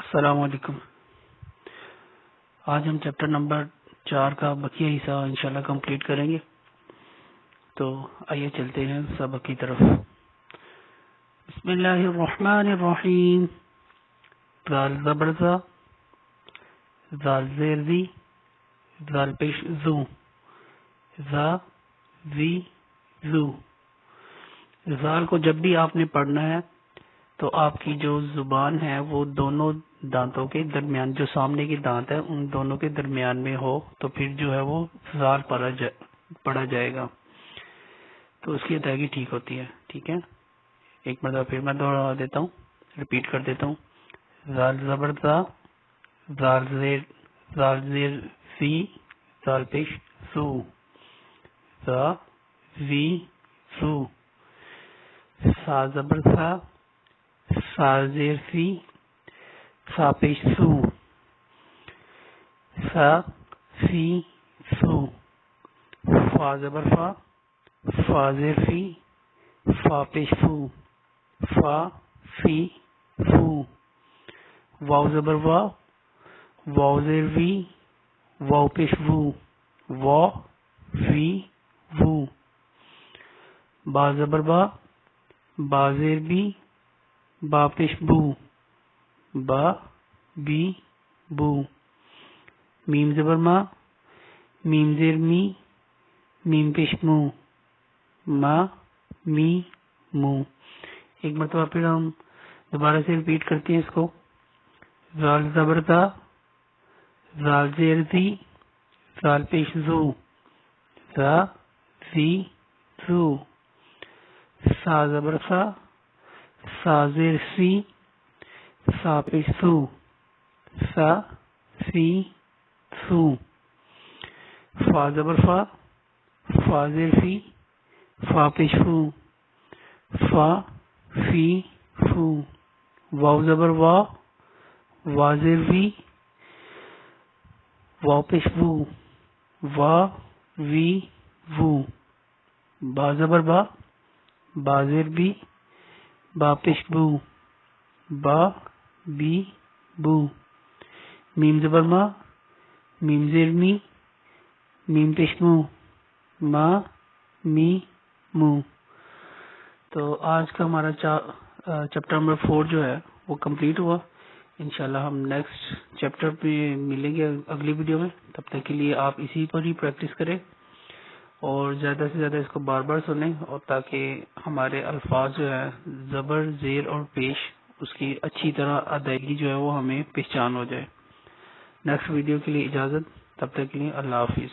السلام علیکم۔ آج ہم چیپٹر نمبر 4 کا بقیہ حصہ انشاءاللہ کمپلیٹ کریں گے، تو آئیے چلتے ہیں سبق کی طرف۔ بسم اللہ الرحمن الرحیم۔ زال زبر زا، زال زیر زی، زال پیش زو، زا زی زو۔ زال کو جب بھی آپ نے پڑھنا ہے تو آپ کی جو زبان ہے وہ دونوں دانتوں کے درمیان، جو سامنے کی دانت ہے ان دونوں کے درمیان میں ہو تو پھر جو ہے وہ زال پڑھا جائے گا، تو اس کی ادائیگی ٹھیک ہوتی ہے۔ ٹھیک ہے، ایک مرتبہ پھر میں دوہرا دیتا ہوں، ریپیٹ کر دیتا ہوں۔ زال زبر زا، زال زیر سی، زال پیش سو، زا زی سو۔ سا زبر سا، سا زیر سی، سا پیش سو، سا سی سو۔ فا زبر فا، فا زیر فی، فا پیش فو، فا فی فو۔ واو زبر وا، واو زیر وی، واو پیش وو، وا وی وو۔ با زبر با، با زیر بی، با پیش بو، با بی بو۔ میم زبر ما، میم زیر می، میم پیش مو، ما می مو۔ ایک مرتبہ پھر ہم دوبارہ سے ریپیٹ کرتے ہیں اس کو۔ زال زبر زا، زال زیر زی، زال پیش زو، زا زی زو۔ سا زبر سا، سا زیر سی، سا پیش سو، سا سی سو۔ فا زبر فا، فا زیر فی، فا پیش فو، فا فی فو۔ واو زبر وا، وا زیر وی، واو پیش وو، وا وی وو۔ با زبر با، با زیر بی، با پیش بو، با بی بو۔ میم زبر ما، میم زیر می، میم پیش مو، ما می مو۔ تو آج کا ہمارا چیپٹر نمبر 4 جو ہے وہ کمپلیٹ ہوا۔ انشاءاللہ ہم نیکسٹ چیپٹر پہ ملیں گے اگلی ویڈیو میں، تب تک کے لیے آپ اسی پر ہی پریکٹس کریں اور زیادہ سے زیادہ اس کو بار بار سنیں، اور تاکہ ہمارے الفاظ جو ہے زبر، زیر اور پیش، اس کی اچھی طرح ادائیگی جو ہے وہ ہمیں پہچان ہو جائے۔ نیکسٹ ویڈیو کے لیے اجازت، تب تک کے لیے اللہ حافظ۔